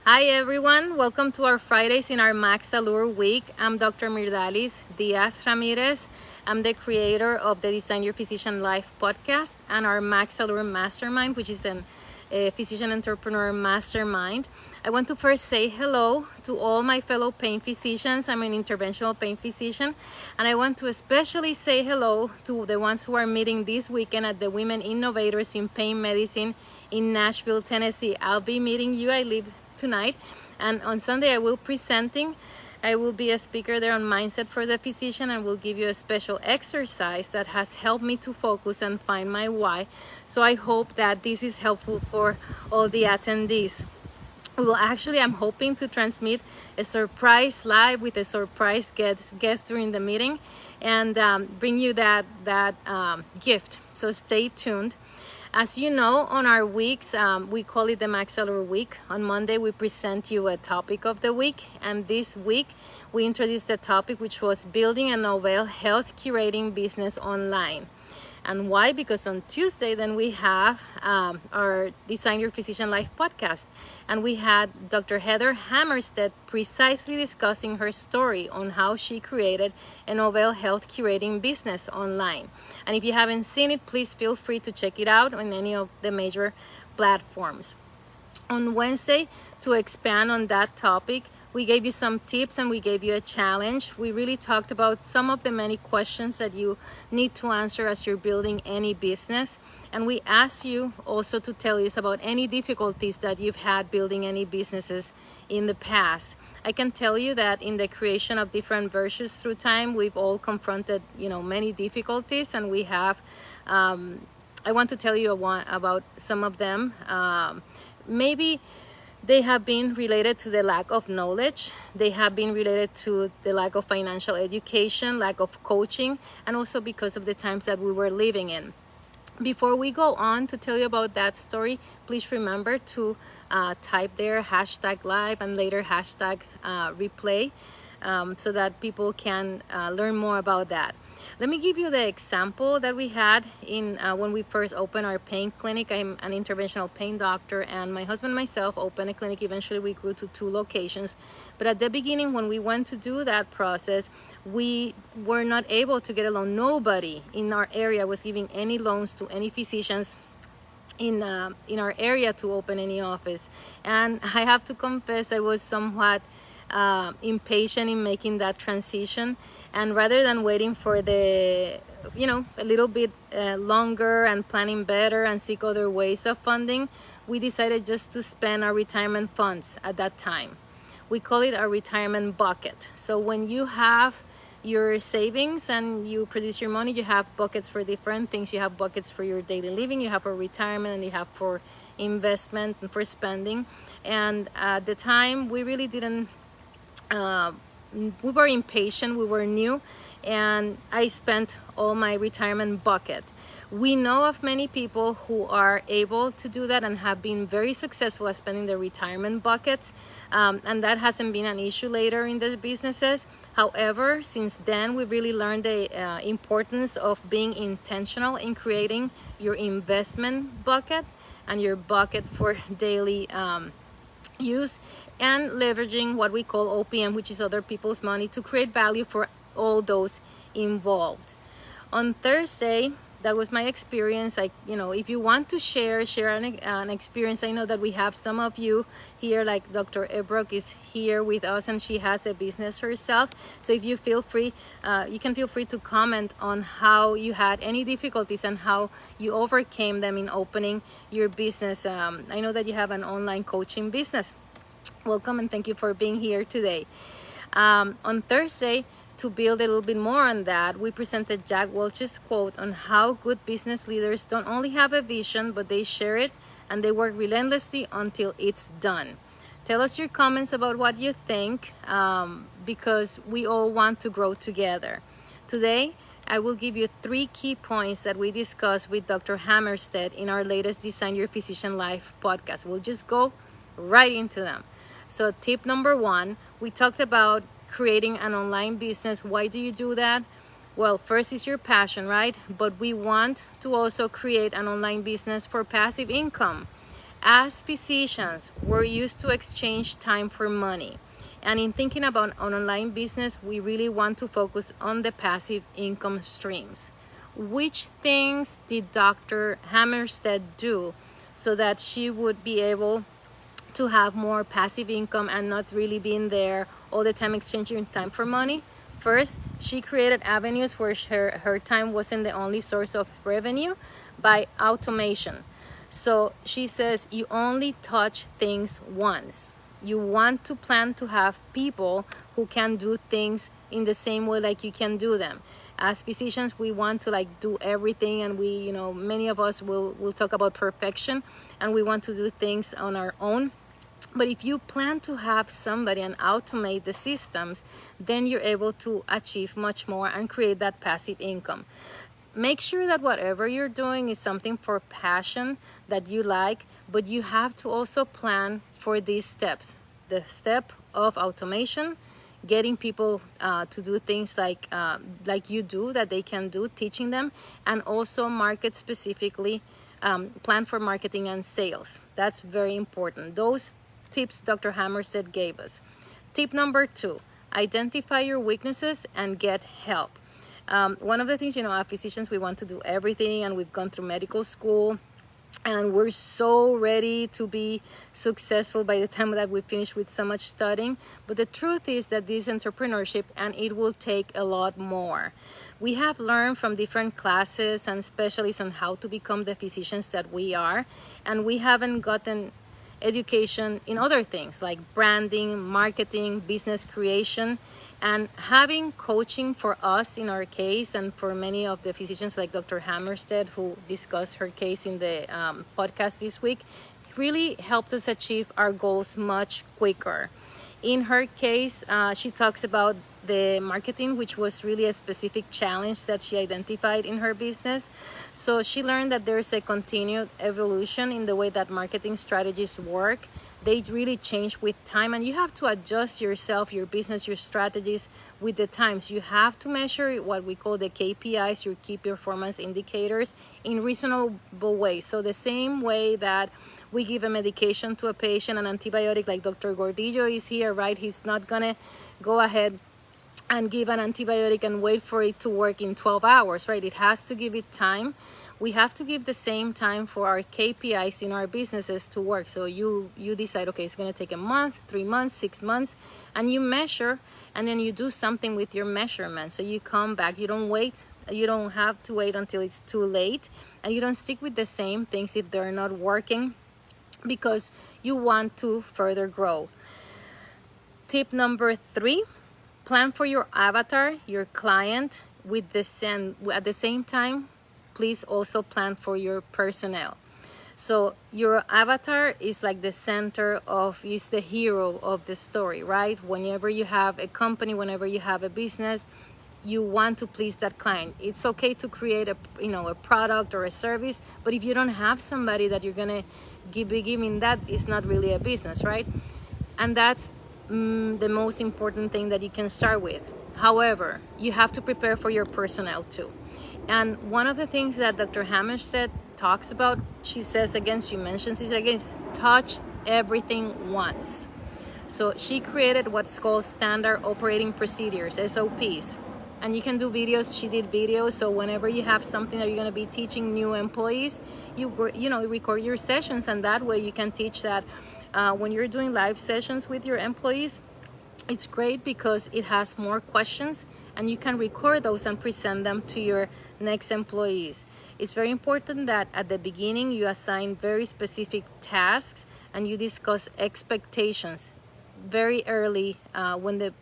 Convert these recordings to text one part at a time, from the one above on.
Hi everyone, welcome to our Fridays in our Max Allure week. I'm Dr. Myrdalis Diaz Ramirez. I'm the creator of the Design Your Physician Life podcast and our Max Allure Mastermind, which is a physician entrepreneur mastermind. I want to first say hello to all my fellow pain physicians. I'm an interventional pain physician, and I want to especially say hello to the ones who are meeting this weekend at the Women Innovators in Pain Medicine in Nashville, Tennessee. I'll be meeting you. I live tonight, and on Sunday I will be a speaker there on mindset for the physician, and will give you a special exercise that has helped me to focus and find my why. So I hope that this is helpful for all the attendees. I'm hoping to transmit a surprise live with a surprise guest during the meeting, and bring you that gift. So stay tuned. As you know, on our weeks, we call it the Max Allure Week. On Monday, we present you a topic of the week. And this week, we introduced the topic, which was building a novel health curating business online. And why? Because on Tuesday, then we have our Design Your Physician Life podcast. And we had Dr. Heather Hammerstedt precisely discussing her story on how she created a novel health curating business online. And if you haven't seen it, please feel free to check it out on any of the major platforms. On Wednesday, to expand on that topic, we gave you some tips and we gave you a challenge. We really talked about some of the many questions that you need to answer as you're building any business. And we asked you also to tell us about any difficulties that you've had building any businesses in the past. I can tell you that in the creation of different versions through time, we've all confronted, many difficulties, and we have, I want to tell you about some of them. Maybe they have been related to the lack of knowledge. They have been related to the lack of financial education, lack of coaching, and also because of the times that we were living in. Before we go on to tell you about that story, please remember to type there #live and later #replay, so that people can learn more about that. Let me give you the example that we had in when we first opened our pain clinic. I'm an interventional pain doctor, and my husband and myself opened a clinic. Eventually we grew to 2 locations, but at the beginning, when we went to do that process, we were not able to get a loan. Nobody in our area was giving any loans to any physicians in our area to open any office. And I have to confess, I was somewhat impatient in making that transition, and rather than waiting for a little bit longer and planning better and seek other ways of funding, we decided just to spend our retirement funds at that time. We call it our retirement bucket. So when you have your savings and you produce your money, you have buckets for different things. You have buckets for your daily living, you have for retirement, and you have for investment and for spending. And at the time, we really didn't we were impatient, we were new, and I spent all my retirement bucket. We know of many people who are able to do that and have been very successful at spending their retirement buckets, and that hasn't been an issue later in the businesses. However, since then, we've really learned the importance of being intentional in creating your investment bucket and your bucket for daily use, and leveraging what we call OPM, which is other people's money, to create value for all those involved. On Thursday, that was my experience. If you want to share an experience, I know that we have some of you here, like Dr. Ebrock is here with us, and she has a business herself. So if you feel free, you can feel free to comment on how you had any difficulties and how you overcame them in opening your business. I know that you have an online coaching business. Welcome, and thank you for being here today. On Thursday, to build a little bit more on that, we presented Jack Welch's quote on how good business leaders don't only have a vision, but they share it and they work relentlessly until it's done. Tell us your comments about what you think, because we all want to grow together. Today, I will give you 3 key points that we discussed with Dr. Hammerstedt in our latest Design Your Physician Life podcast. We'll just go right into them. So tip number 1, we talked about creating an online business. Why do you do that? Well, first is your passion, right? But we want to also create an online business for passive income. As physicians, we're used to exchange time for money. And in thinking about an online business, we really want to focus on the passive income streams. Which things did Dr. Hammerstead do so that she would be able to have more passive income and not really being there all the time exchanging time for money? First, she created avenues where her time wasn't the only source of revenue by automation. So she says you only touch things once. You want to plan to have people who can do things in the same way like you can do them. As physicians, we want to like do everything, and we, many of us will talk about perfection, and we want to do things on our own. But if you plan to have somebody and automate the systems, then you're able to achieve much more and create that passive income. Make sure that whatever you're doing is something for passion that you like, but you have to also plan for these steps. The step of automation, getting people to do things like you do, that they can do, teaching them, and also market specifically, plan for marketing and sales. That's very important. Those tips Dr. Hammerstead gave us. Tip number 2, identify your weaknesses and get help. One of the things, as physicians, we want to do everything, and we've gone through medical school, and we're so ready to be successful by the time that we finish with so much studying. But the truth is that this is entrepreneurship, and it will take a lot more. We have learned from different classes and specialists on how to become the physicians that we are, and we haven't gotten education in other things like branding, marketing, business creation. And having coaching for us in our case, and for many of the physicians like Dr. Hammerstead, who discussed her case in the podcast this week, really helped us achieve our goals much quicker. In her case, she talks about the marketing, which was really a specific challenge that she identified in her business. So she learned that there's a continued evolution in the way that marketing strategies work. They really change with time, and you have to adjust yourself, your business, your strategies with the times. You have to measure what we call the KPIs, your key performance indicators, in reasonable ways. So the same way that we give a medication to a patient, an antibiotic, like Dr. Gordillo is here, right? He's not gonna go ahead and give an antibiotic and wait for it to work in 12 hours, right? It has to give it time. We have to give the same time for our KPIs in our businesses to work. So you decide, okay, it's going to take a month, 3 months, 6 months, and you measure, and then you do something with your measurement. So you come back, you don't wait, you don't have to wait until it's too late, and you don't stick with the same things if they're not working, because you want to further grow. Tip number 3, plan for your avatar, your client, at the same time. Please also plan for your personnel. So your avatar is like the center of, is the hero of the story, right? Whenever you have a company, whenever you have a business, you want to please that client. It's okay to create a product or a service, but if you don't have somebody that you're gonna be giving that, is not really a business, right? And that's the most important thing that you can start with. However, you have to prepare for your personnel too. And one of the things that Dr. Hammerstead talks about, she mentions it again, is touch everything once. So she created what's called standard operating procedures, SOPs. And you can do videos. She did videos. So whenever you have something that you're going to be teaching new employees, you record your sessions, and that way you can teach that. When you're doing live sessions with your employees, it's great because it has more questions, and you can record those and present them to your next employees. It's very important that at the beginning you assign very specific tasks, and you discuss expectations very early when the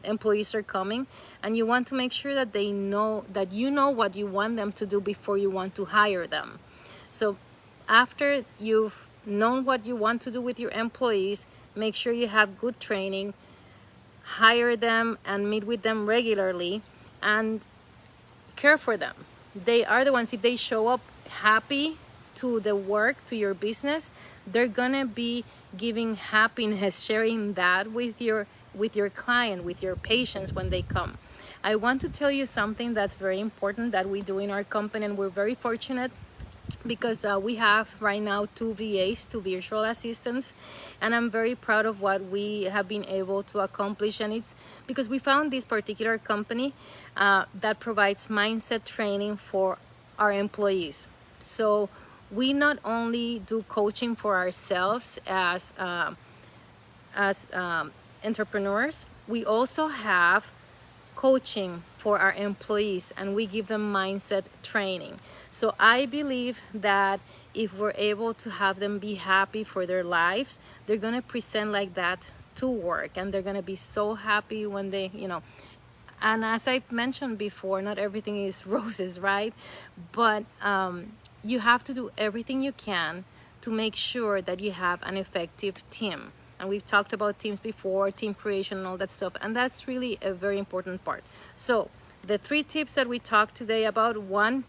employees are coming, and you want to make sure that they know that you know what you want them to do before you want to hire them. So after you've known what you want to do with your employees, make sure you have good training, hire them and meet with them regularly, and care for them. They are the ones, if they show up happy to the work, to your business, they're gonna be giving happiness, sharing that with your client, with your patients when they come. I want to tell you something that's very important that we do in our company, and we're very fortunate because we have right now 2 VAs, 2 virtual assistants, and I'm very proud of what we have been able to accomplish. And it's because we found this particular company that provides mindset training for our employees. So we not only do coaching for ourselves as entrepreneurs, we also have coaching for our employees, and we give them mindset training. So I believe that if we're able to have them be happy for their lives, they're going to present like that to work, and they're going to be so happy when they, and as I've mentioned before, not everything is roses, right? But you have to do everything you can to make sure that you have an effective team. And we've talked about teams before, team creation and all that stuff, and that's really a very important part. So the 3 tips that we talked today about: one,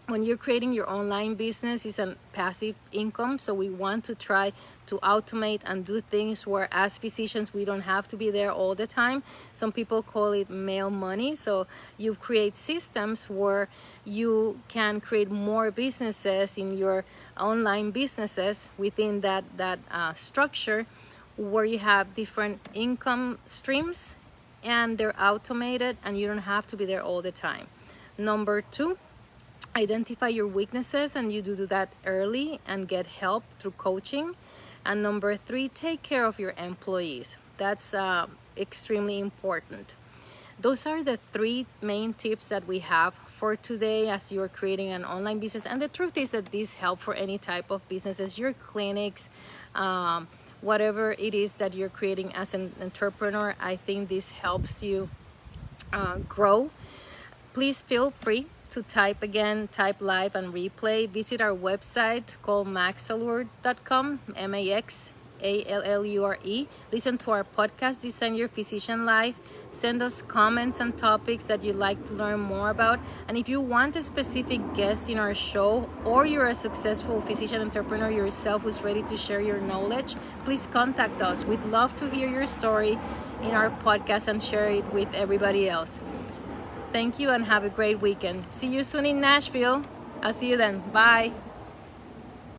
when you're creating your online business, is a passive income. So we want to try to automate and do things where, as physicians, we don't have to be there all the time. Some people call it mail money. So you create systems where you can create more businesses in your online businesses within that structure, where you have different income streams and they're automated and you don't have to be there all the time. Number 2, identify your weaknesses, and you do that early and get help through coaching. And number 3, take care of your employees. That's extremely important. Those are the 3 main tips that we have for today as you're creating an online business. And the truth is that these help for any type of businesses, your clinics, whatever it is that you're creating as an entrepreneur. I think this helps you grow. Please feel free to type live and replay. Visit our website called maxallure.com, MAXALLURE. Listen to our podcast, Design Your Physician Life. Send us comments and topics that you'd like to learn more about. And if you want a specific guest in our show, or you're a successful physician entrepreneur yourself who's ready to share your knowledge, please contact us. We'd love to hear your story in our podcast and share it with everybody else. Thank you and have a great weekend. See you soon in Nashville. I'll see you then. Bye.